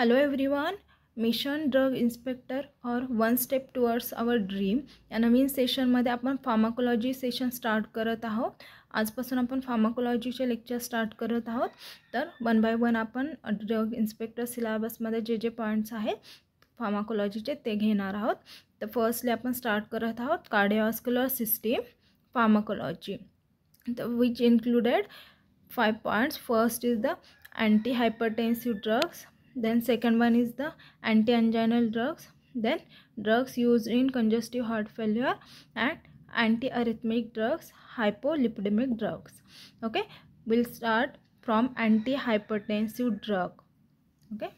Hello everyone, mission drug inspector और one step towards आवर dream या नवीन सेशनमध्ये आपण फार्माकोलॉजी सेशन स्टार्ट करत आहोत। आजपासून आपण फार्माकोलॉजीचे लेक्चर स्टार्ट करत आहोत। तर वन बाय वन आपण ड्रग इन्स्पेक्टर सिलेबसमध्ये जे पॉइंट्स आहेत फार्माकोलॉजीचे ते घेणार आहोत। तर फर्स्टली आपण स्टार्ट करत आहोत कार्डियोव्हास्क्युलर system pharmacology, which included 5 points. First is the antihypertensive drugs, then second one is the anti-anginal drugs, then drugs used in congestive heart failure, and antiarrhythmic drugs, hypolipidemic drugs. Okay, we'll start from antihypertensive drug. Okay,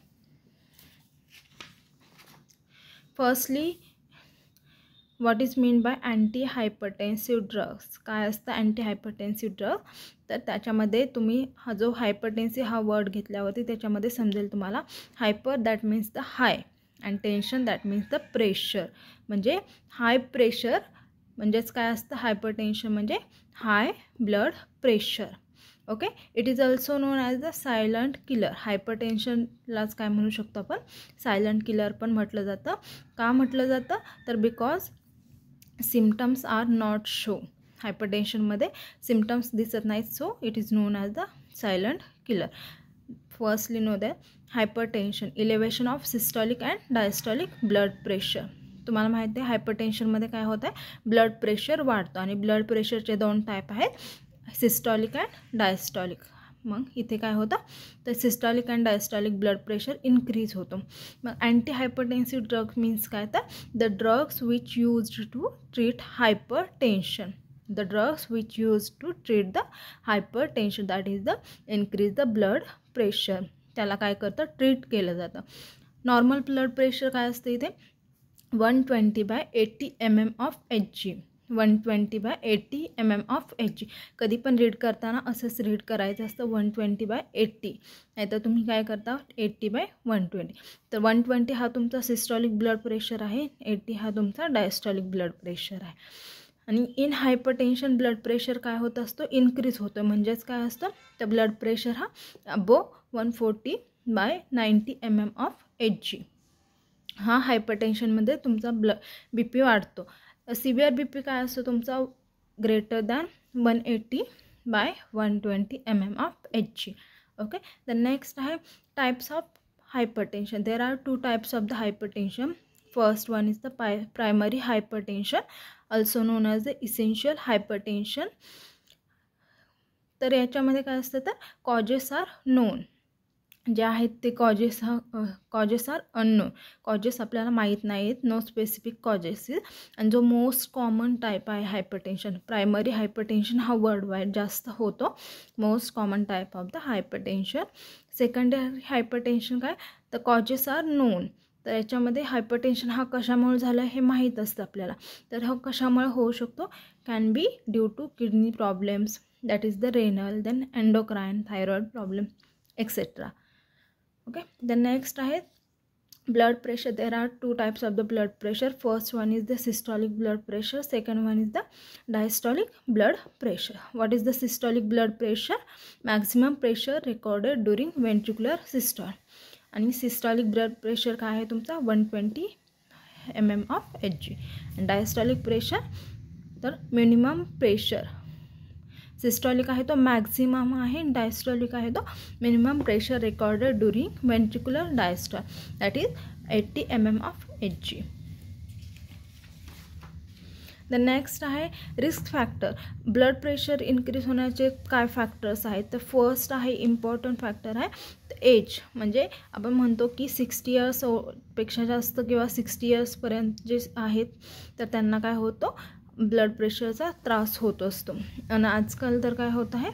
firstly, what is mean by antihypertensive drugs? काय असतं antihypertensive drug? तर त्याच्यामध्ये तुम्ही हा जो hypertensive हा word घेतल्यावरती त्याच्यामध्ये समजेल तुम्हाला hyper that means the high and tension that means the pressure. म्हणजे हाय प्रेशर म्हणजेच काय असतं हायपरटेन्शन म्हणजे high blood pressure. Okay, it is also known as the silent killer. हायपरटेन्शनलाच काय म्हणू शकतो आपण सायलंट किलर पण म्हटलं जातं. का म्हटलं जातं तर because symptoms are not show. हायपरटेन्शनमध्ये सिम्टम्स दिसत नाहीत, so it is known as the silent killer. Firstly know that hypertension elevation of systolic and diastolic blood pressure. तुम्हाला माहिती आहे हायपरटेन्शनमध्ये काय होतं आहे ब्लड प्रेशर वाढतो आणि ब्लड प्रेशरचे दोन टाईप आहेत, सिस्टॉलिक अँड डायस्टॉलिक. मग इथे काय होतं तर systolic and diastolic blood pressure increase होतो. मग अँटी हायपरटेन्सिव्ह ड्रग मीन्स काय तर the drugs which used to treat hypertension. The drugs which used to treat the hypertension, that is the increase the blood pressure, त्याला काय करतं treat केलं जातं. Normal blood pressure काय असतं इथे 120/80 mm of Hg. 120/80 mm of Hg. कधी पण रीड करताना असंच रीड करायचं असतं 120/80. नाहीतर तुम्ही काय करता 80/120. तर 120 हा तुमचा सिस्टॉलिक ब्लड प्रेशर आहे, 80 हा तुमचा डायस्टॉलिक ब्लड प्रेशर आहे. आणि इन हायपरटेन्शन ब्लड प्रेशर काय होत असतो इन्क्रीज होतं. म्हणजेच काय असतं तर ब्लड प्रेशर हा अबो 140/90 mm of Hg. हा हायपरटेन्शनमध्ये तुमचा बी पी वाढतो. सिव्हिअर बी पी काय असतो तुमचा greater than 180/120 mm of Hg. Okay, the next आहे types of hypertension. There are 2 types of the hypertension. First one is the primary hypertension, also known as the essential hypertension. तर याच्यामध्ये काय असतं तर causes R non. जे आहेत ते causes R unknown. Causes आपल्याला माहीत नाहीत, नो स्पेसिफिक कॉजेस. आणि जो मोस्ट कॉमन टाईप आहे हायपरटेन्शन, प्रायमरी हायपरटेन्शन हा वर्ल्ड वाईड जास्त होतो. Most common type of the hypertension. Secondary hypertension काय तर कॉजेस आर नोन. तर याच्यामध्ये हायपरटेन्शन हा कशामुळे झाला हे माहीत असतं आपल्याला. तर हा कशामुळे होऊ शकतो can be due to kidney problems, that is the renal, then endocrine, thyroid problem etcetera. Okay, the next आहे blood pressure. There are 2 types of the blood pressure. First one is the systolic blood pressure, second one is the diastolic blood pressure. What is the systolic blood pressure? Maximum pressure recorded during ventricular systole. आणि systolic blood pressure काय आहे तुमचा 120 mm of Hg. आणि diastolic pressure तर minimum pressure. Systolic आहे तो maximum आहे, diastolic आहे तो minimum pressure recorded during ventricular diastole, that is 80 mm of Hg. The next आहे risk factor. Blood pressure increase होण्याचे काय फॅक्टर्स आहेत तर फर्स्ट आहे इम्पॉर्टंट फॅक्टर आहे एज. म्हणजे आपण म्हणतो की 60 इयर्स पेक्षा जास्त किंवा 60 इयर्सपर्यंत जे आहेत तर त्यांना काय होतो ब्लड प्रेशरचा त्रास होत असतो. आणि आजकाल तर काय होत आहे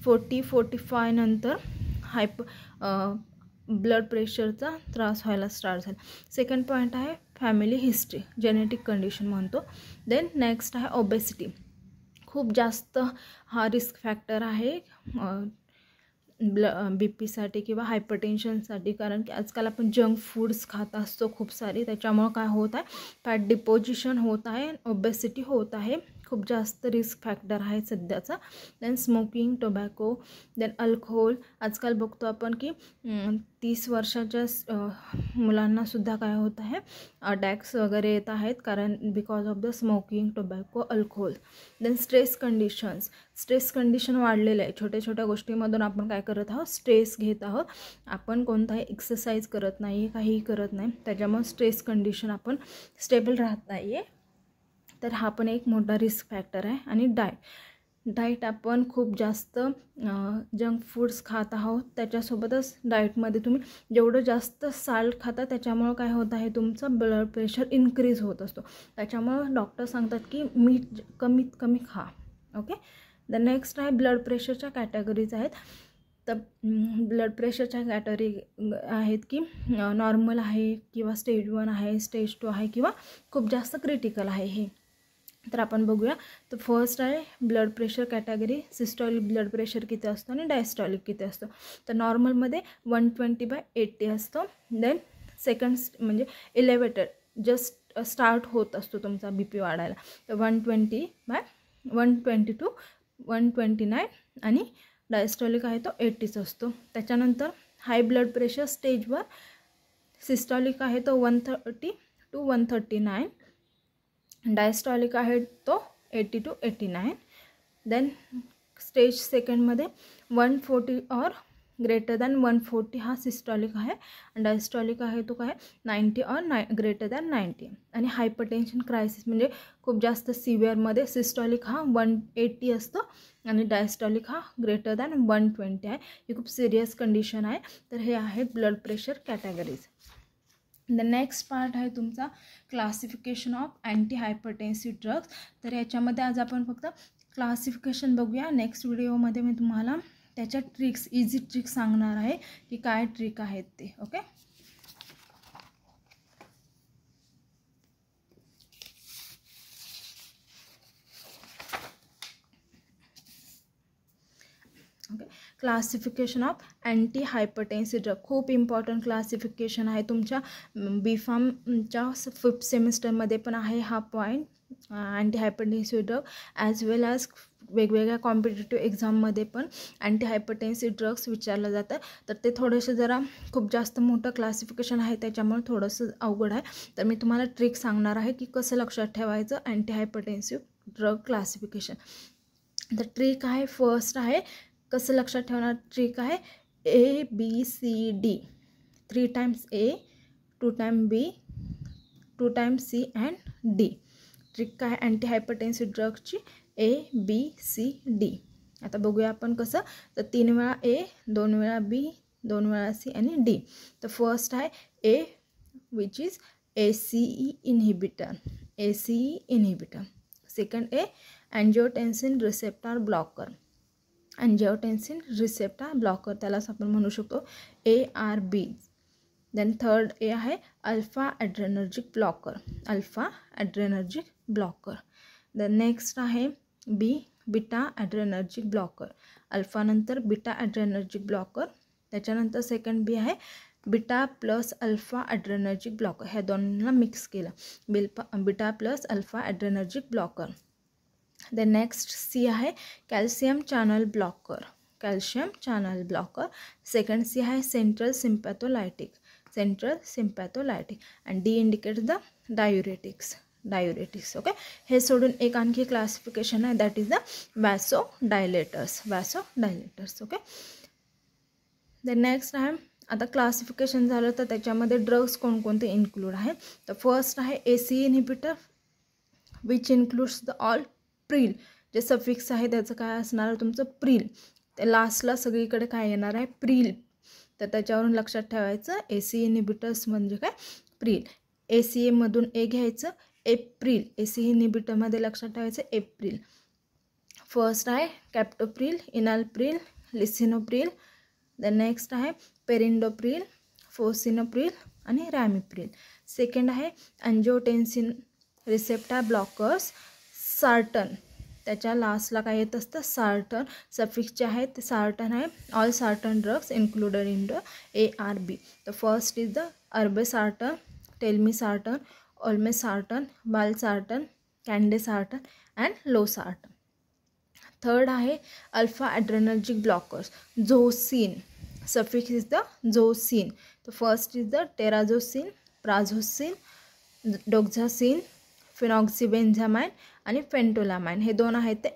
40-45 नंतर ब्लड प्रेशरचा त्रास व्हायला स्टार्ट झाला. सेकंड पॉईंट आहे फॅमिली हिस्ट्री, जेनेटिक कंडिशन म्हणतो. देन नेक्स्ट आहे ओबेसिटी. खूप जास्त हा रिस्क फॅक्टर आहे बी पीसाठी किंवा हायपरटेन्शनसाठी. कारण की आजकाल आपण जंक फूड्स खात असतो खूप सारी, त्याच्यामुळं काय होत आहे फॅट डिपॉझिशन होत आहे, ओबेसिटी होत आहे खूप जास्त रिस्क फॅक्टर आहे सध्याचा. Then smoking, tobacco, then alcohol. आजकाल बघतो आपण की 30 वर्षाच्या मुलांनासुद्धा काय होत आहे, अटॅक्स वगैरे येत आहेत, कारण because of the smoking, tobacco, alcohol. Then stress condition वाढलेलं आहे. छोट्या छोट्या गोष्टीमधून आपण काय करत आहोत, स्ट्रेस घेत आहोत. आपण कोणताही एक्सरसाइज करत नाही, काहीही करत नाही, त्याच्यामुळे स्ट्रेस कंडिशन आपण स्टेबल राहत नाही आहे. तर हा पण एक मोठा रिस्क फॅक्टर आहे. आणि डाएट आपण खूप जास्त जंक फूड्स खात आहोत. त्याच्यासोबतच डाएटमध्ये तुम्ही जेवढं जास्त साल्ट खाता त्याच्यामुळं काय होत आहे, तुमचं ब्लड प्रेशर इन्क्रीज होत असतो. त्याच्यामुळं डॉक्टर सांगतात की मीठ कमीत कमी खा. ओके. द नेक्स्ट आहे ब्लड प्रेशरच्या कॅटेगरीज आहेत. तर ब्लड प्रेशरच्या कॅटेगरी आहेत की नॉर्मल आहे किंवा स्टेज 1 आहे, स्टेज 2 आहे किंवा खूप जास्त क्रिटिकल आहे हे. तर आपण बघूया. तर फर्स्ट आहे blood pressure category. Systolic blood pressure किती असतो आणि डायस्टॉलिक किती असतो. तर नॉर्मलमध्ये 120/80 असतं. देन सेकंड म्हणजे एलिव्हेटेड, जस्ट स्टार्ट होत असतो तुमचा BP वाढायला. तर 120/120 to 129 आणि डायस्टॉलिक आहे तो 80च असतो. त्याच्यानंतर हाय ब्लड प्रेशर स्टेज 1 सिस्टॉलिक आहे तो 130 to 139. डायस्टॉलिक आहे तो 80 to 89. देन स्टेज सेकंडमध्ये 140 और ग्रेटर दॅन 140 हा सिस्टॉलिक आहे. आणि डायस्टॉलिक आहे तो काय 90 और ग्रेटर दॅन 90. आणि हायपरटेन्शन क्रायसिस म्हणजे खूप जास्त सिव्हिअरमध्ये सिस्टॉलिक हा 180 असतो आणि डायस्टॉलिक हा ग्रेटर दॅन 120 आहे. ही खूप सिरियस कंडिशन आहे. तर हे आहे blood pressure categories. The next part आहे तुमचा classification of anti hypertensive drugs. तर याच्यामध्ये आज आपण फक्त क्लासिफिकेशन बघूया. नेक्स्ट व्हिडिओमध्ये मी तुम्हाला त्याच्या ट्रिक्स, इझी ट्रिक्स सांगणार आहे की काय ट्रिक आहेत ते. Okay. Okay. Classification of anti hypertensive drug खूप इम्पॉर्टंट क्लासिफिकेशन आहे. तुमच्या B.Pharmच्या 5th सेमिस्टरमध्ये पण आहे हा point. Anti hypertensive drug as well as वेगवेगळ्या कॉम्पिटेटिव्ह एक्झाममध्ये पण अँटी हायपरटेन्सिव्ह ड्रग्स विचारलं जातं. तर ते थोडेसे जरा खूप जास्त मोठं क्लासिफिकेशन आहे, त्याच्यामुळे थोडंसं अवघड आहे. तर मी तुम्हाला ट्रिक सांगणार आहे की कसं लक्षात ठेवायचं अँटी हायपरटेन्सिव्ह ड्रग क्लासिफिकेशन. तर ट्रिक आहे, फर्स्ट आहे कसं लक्षात ठेवणार ट्रिक आहे ABCD 3 times A, 2 times B, 2 times C and D. Trick काय अँटी हायपरटेन्सिव्ह ड्रगची ABCD. आता बघूया आपण कसं. तर 3 वेळा A, 2 वेळा B, 2 वेळा C आणि D. तर फर्स्ट आहे A which is ACE inhibitor. Second A angiotensin receptor blocker. Angiotensin receptor blocker त्यालाच आपण म्हणू शकतो ARB. देन थर्ड A आहे alpha adrenergic blocker. Then next आहे B beta adrenergic blocker. Alpha नंतर बीटा ॲड्रेनर्जिक ब्लॉकर. त्याच्यानंतर second B आहे beta plus alpha adrenergic blocker. ह्या दोन्हीला मिक्स केलं, beta plus alpha adrenergic blocker. The next C आहे calcium channel blocker. Second C आहे central सिम्पॅथोलायटिक. And D indicates the diuretics. Okay. हे सोडून एक आणखी क्लासिफिकेशन आहे, that is the vasodilators. Okay. The next आहे, आता क्लासिफिकेशन झालं तर त्याच्यामध्ये ड्रग्स कोणकोणते इन्क्लूड आहेत. तर फर्स्ट आहे ACE inhibitor which includes the all Pril. जे सफिक्स आहे त्याचं काय असणार तुमचं प्रिल. ते लास्टला सगळीकडे काय येणार आहे प्रिल. तर त्याच्यावरून लक्षात ठेवायचं ACE इनहिबिटर्स म्हणजे काय प्रिल. ACA मधून A घ्यायचं एप्रिल. ACE इनहिबिटरमध्ये लक्षात ठेवायचं एप्रिल. फर्स्ट आहे कॅप्टोप्रिल, इनालप्रिल, लिसिनोप्रिल. द नेक्स्ट आहे पेरिंडोप्रिल, फोसिनोप्रिल आणि रॅमिप्रिल. सेकंड आहे अँजिओटेन्सिन रिसेप्टर ब्लॉकर्स सार्टन. त्याच्या लास्टला काय येत असतं सार्टन. सफिक्सचे आहेत ते सार्टन आहे. All sartan drugs included in the ARB. The first is the irbesartan, telmisartan, olmesartan, valsartan, candesartan and losartan. Third आहे alpha adrenergic blockers, zosin. Suffix is the zosin. तर first is the terazosin, prazosin, doxazosin, phenoxybenzamine आणि phentolamine. हे 2 आहेत ते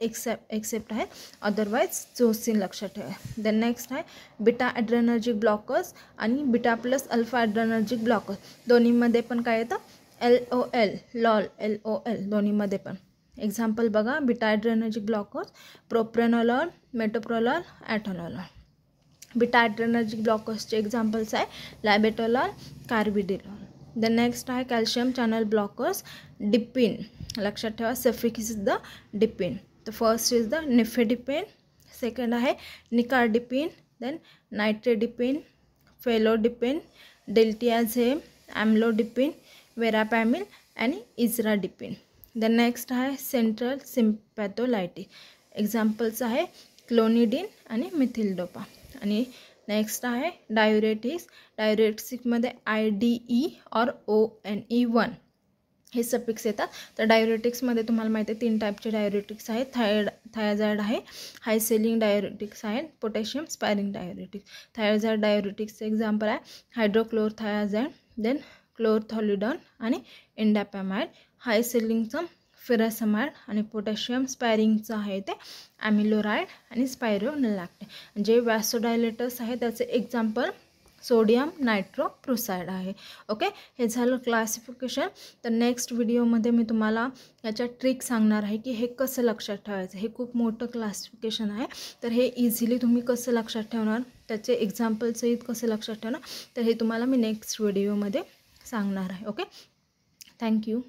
accept आहेत, otherwise झोसिन लक्षात ठेवा. Then next आहे बीटा ॲड्रेनर्जिक ब्लॉकर्स आणि beta plus alpha adrenergic blockers. दोन्हीमध्ये पण काय येतं LOL, लॉल, LOL दोन्हीमध्ये पण. एक्झाम्पल बघा, beta adrenergic blockers propranolol, metoprolol, atenolol. Beta adrenergic ब्लॉकर्सचे एक्झाम्पल्स आहे लॅबेटोलॉल, कार्बिडिलॉल. द नेक्स्ट आहे कॅल्शियम चॅनल ब्लॉकर्स, डिपिन. लक्षात ठेवा suffix is the dipine. The first is the nifedipine, second आहे nicardipine, then nitrendipine, felodipine, diltiazem, amlodipine, verapamil आणि isradipine. The next आहे central sympatholytic. Examples आहे clonidine आणि methyldopa. आणि next आहे डायुरेटिक्स. डायुरेटिक्समध्ये IDE और ONE1 हे सफिक्स येतात. तर डायुरेटिक्समध्ये तुम्हाला माहिती आहे 3 टाईपचे डायुरेटिक्स आहेत. थायझाइड आहे, हाय सेलिंग डायुरेटिक्स आहेत, पोटॅशियम स्पायरिंग डायुरेटिक्स. थायझाइड डायुरेटिक्सचे एक्झाम्पल आहे हायड्रोक्लोरथायाझाइड, देन क्लोरथॉलिडॉन आणि इंडापॅमाइड. हाय सेलिंगचं फिरासमाइड आणि पोटॅशियम स्पायरिंगचं आहे ते ॲमिलोराइड आणि स्पायरोनलॅक्टेन. जे वॅसोडायलेटर्स आहे त्याचे एक्झाम्पल सोडियम नायट्रोप्रोसाइड आहे. ओके, हे झालं क्लासिफिकेशन. तर नेक्स्ट व्हिडिओमध्ये मी तुम्हाला याच्या ट्रिक सांगणार आहे की हे कसं लक्षात ठेवायचं. हे खूप मोठं क्लासिफिकेशन आहे, तर हे इझिली तुम्ही कसं लक्षात ठेवणार, त्याचे एक्झाम्पलसहित कसं लक्षात ठेवणार, तर हे तुम्हाला मी नेक्स्ट व्हिडिओमध्ये सांगणार आहे. Okay, thank you.